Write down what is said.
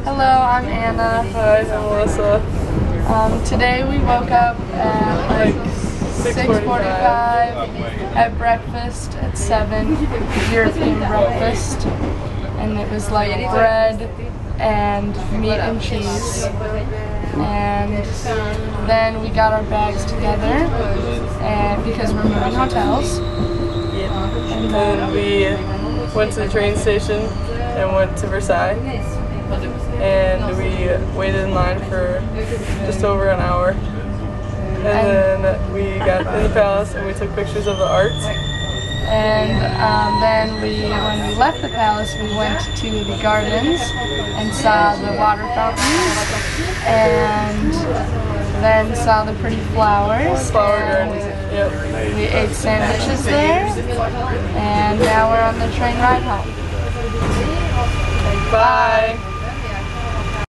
Hello, I'm Anna. Hi, I'm Alyssa. Today we woke up at like 6:45, had breakfast at 7, European breakfast, and it was like bread and meat and cheese. And then we got our bags together and because we're moving hotels. And then we went to the train station and went to Versailles. And we waited in line for just over an hour. And then we got in the palace and we took pictures of the art. And then when we left the palace, we went to the gardens and saw the water fountains, and then saw the pretty flowers. Flower gardens, yep. We ate sandwiches there, and now we're on the train ride home. Bye.